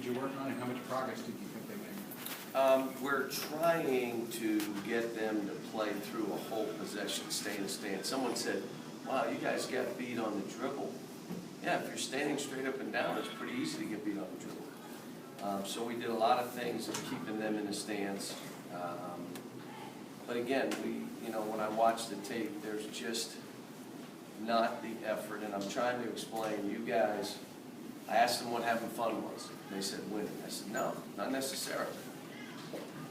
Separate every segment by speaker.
Speaker 1: did you work on, and how much progress did you think they made?
Speaker 2: We're trying to get them to play through a whole possession, stay in the stand. Someone said, wow, you guys got beat on the dribble. Yeah, if you're standing straight up and down, it's pretty easy to get beat on the dribble. So we did a lot of things of keeping them in the stands. But again, when I watch the tape, there's just not the effort. And I'm trying to explain, you guys, I asked them what having fun was. They said winning. I said, no, not necessarily.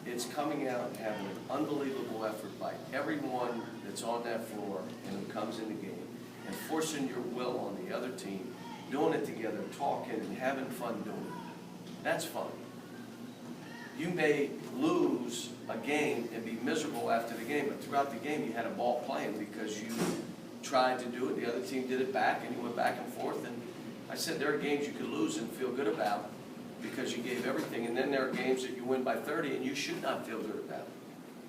Speaker 2: It's coming out and having an unbelievable effort by everyone that's on that floor and who comes in the game, and forcing your will on the other team, doing it together, talking and having fun doing it. That's fun. You may lose a game and be miserable after the game, but throughout the game you had a ball playing because you tried to do it, the other team did it back, and you went back and forth. And I said there are games you could lose and feel good about because you gave everything, and then there are games that you win by 30 and you should not feel good about it.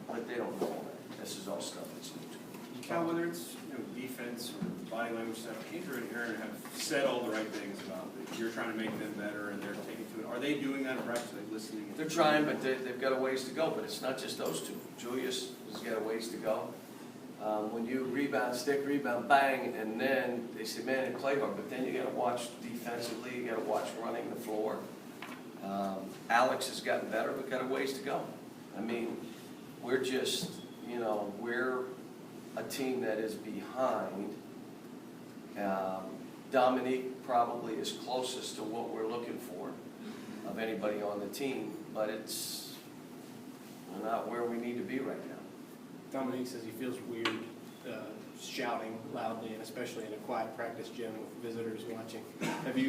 Speaker 2: But they don't know all that. This is all stuff that's new to them.
Speaker 3: Cal, whether it's defense or body language stuff, Andrew and Aaron have said all the right things about it. You're trying to make them better, and they're taking to it. Are they doing that, or perhaps are they listening?
Speaker 2: They're trying, but they've got a ways to go. But it's not just those two. Julius has got a ways to go. When you rebound, stick, rebound, bang, and then they say, man, they play hard. But then you got to watch defensively. You got to watch running the floor. Alex has gotten better, but got a ways to go. I mean, we're just, we're a team that is behind. Dominique probably is closest to what we're looking for of anybody on the team, but it's not where we need to be right now.
Speaker 4: Dominique says he feels weird shouting loudly, and especially in a quiet practice gym with visitors watching.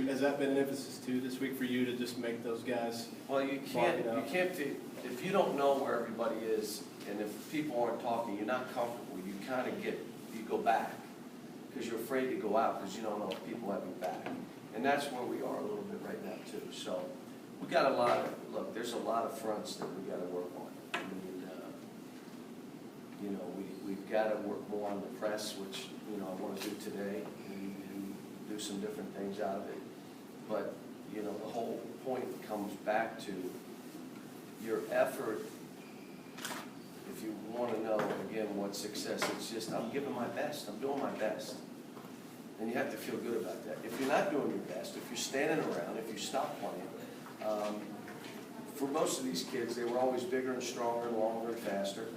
Speaker 4: Has that been an emphasis too this week for you to just make those guys?
Speaker 2: Well, you can't, if you don't know where everybody is, and if people aren't talking, you're not comfortable, you kind of you go back, because you're afraid to go out, because you don't know if people have your back. And that's where we are a little bit right now too. So we got a lot of, there's a lot of fronts that we got to work on. I mean, we've got to work more on the press, which, I want to do today, and do some different things out of it. But, the whole point comes back to your effort. If you want to know, again, what success, it's just, I'm giving my best, I'm doing my best. And you have to feel good about that. If you're not doing your best, if you're standing around, if you stop playing, for most of these kids, they were always bigger and stronger and longer and faster.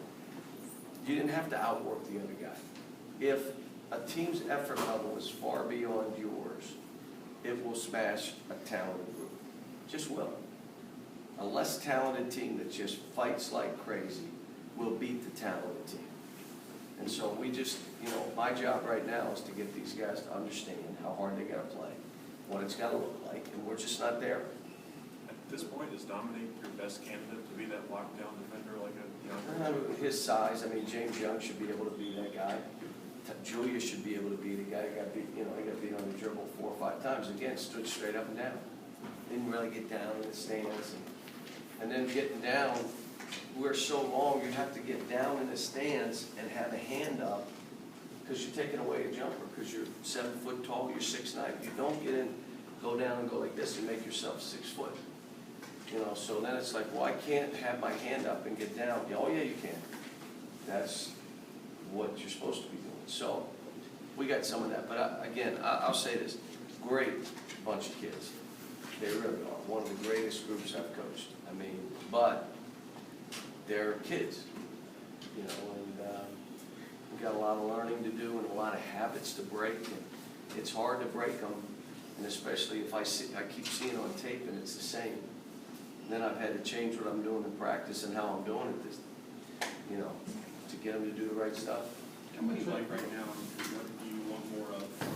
Speaker 2: You didn't have to outwork the other guy. If a team's effort level is far beyond yours, it will smash a talented group. Just will. A less talented team that just fights like crazy will beat the talented team. And so we just, my job right now is to get these guys to understand how hard they got to play, what it's got to look like, and we're just not there.
Speaker 5: At this point, is Dominique your best candidate to be that lockdown defender like a
Speaker 2: his size, I mean, James Young should be able to be that guy. Julius should be able to be the guy that got beat, he got beat on the dribble 4 or 5 times. Again, stood straight up and down. Didn't really get down in the stands. And then getting down, we're so long, you have to get down in the stands and have a hand up because you're taking away a jumper because you're 7 foot tall, you're 6'9". If you don't get in, go down and go like this and make yourself 6 foot. So then it's like, well, I can't have my hand up and get down. Oh, yeah, you can. That's what you're supposed to be doing. So we got some of that. But again, I'll say this. Great bunch of kids. They really are. One of the greatest groups I've coached. I mean, but they're kids, and we've got a lot of learning to do and a lot of habits to break. And it's hard to break them, and especially if I keep seeing on tape and it's the same. Then I've had to change what I'm doing in practice and how I'm doing it, to get them to do the right stuff.
Speaker 3: How much like right now, what do you want more of from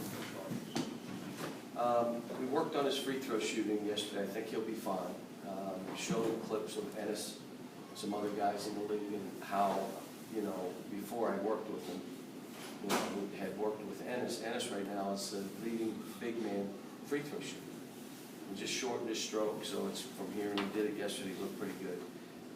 Speaker 3: Coach?
Speaker 2: We worked on his free throw shooting yesterday. I think he'll be fine. We showed him clips of Ennis, some other guys in the league, and how, before I worked with him, we had worked with Ennis. Ennis right now is the leading big man free throw shooter. He just shortened his stroke, so it's from here, and he did it yesterday. He looked pretty good.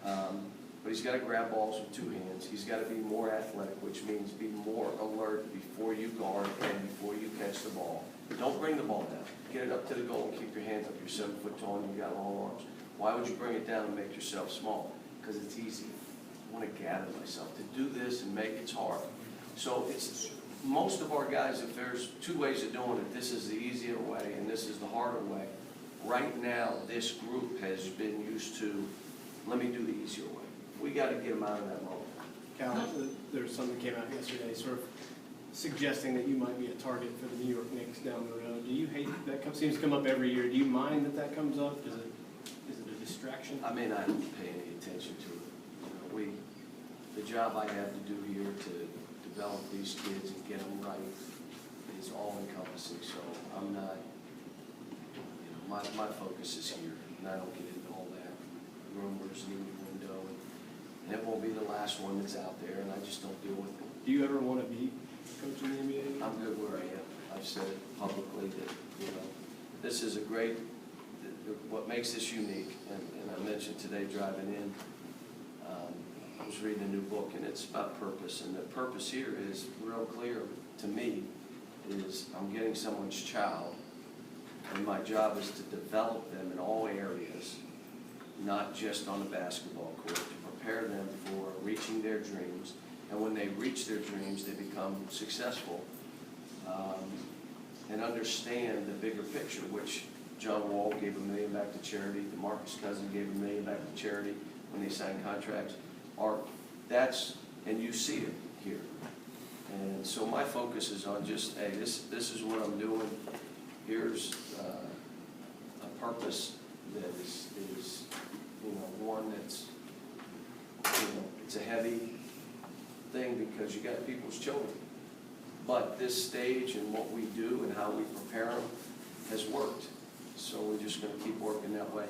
Speaker 2: But he's got to grab balls with 2 hands. He's got to be more athletic, which means be more alert before you guard and before you catch the ball. Don't bring the ball down. Get it up to the goal and keep your hands up. You're 7 foot tall and you've got long arms. Why would you bring it down and make yourself small? Because it's easy. I want to gather myself. To do this and make it's hard. So it's most of our guys, if there's two ways of doing it, this is the easier way and this is the harder way. Right now, this group has been used to, let me do the easier way. We got to get them out of that mode.
Speaker 4: Cal, there's something that came out yesterday, sort of suggesting that you might be a target for the New York Knicks down the road. Do you hate, seems to come up every year. Do you mind that comes up? Is it a distraction?
Speaker 2: I may not pay any attention to it. You know, the job I have to do here to develop these kids and get them right is all encompassing, so I'm not, my focus is here, and I don't get into all that rumors and innuendo, and it won't be the last one that's out there, and I just don't deal with it.
Speaker 4: Do you ever want to be coaching the NBA?
Speaker 2: I'm good where I am. I've said it publicly that, this is a great, what makes this unique, and I mentioned today driving in, I was reading a new book, and it's about purpose, and the purpose here is real clear to me, is I'm getting someone's child, and my job is to develop them in all areas, not just on the basketball court, to prepare them for reaching their dreams, and when they reach their dreams, they become successful, and understand the bigger picture, which John Wall gave $1 million back to charity, DeMarcus Cousins gave $1 million back to charity when they signed contracts. And you see it here. And so my focus is on just, hey, this is what I'm doing. Here's a purpose that is one that's, it's a heavy thing because you got people's children. But this stage and what we do and how we prepare them has worked. So we're just going to keep working that way.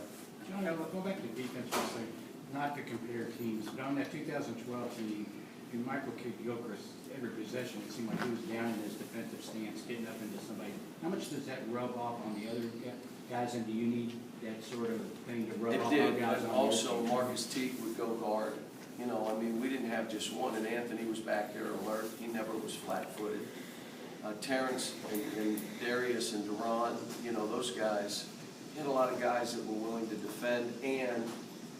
Speaker 1: John, go back to defense for a second. Not to compare teams, but on that 2012 team, in Michael Kidd-Gilchrist, every possession, it seemed like he was down in his defensive stance, getting up into somebody. How much does that rub off on the other guys, and do you need that sort of thing to rub off on guys?
Speaker 2: It did, but also Marcus Teague would go guard. We didn't have just one, and Anthony was back there alert. He never was flat-footed. Terrence and Darius and Duran, those guys, you had a lot of guys that were willing to defend, and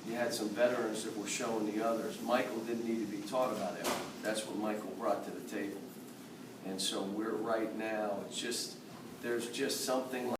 Speaker 2: you had some veterans that were showing the others. Michael didn't need to be taught about it. That's what Michael brought to the table. And so we're right now, there's just something like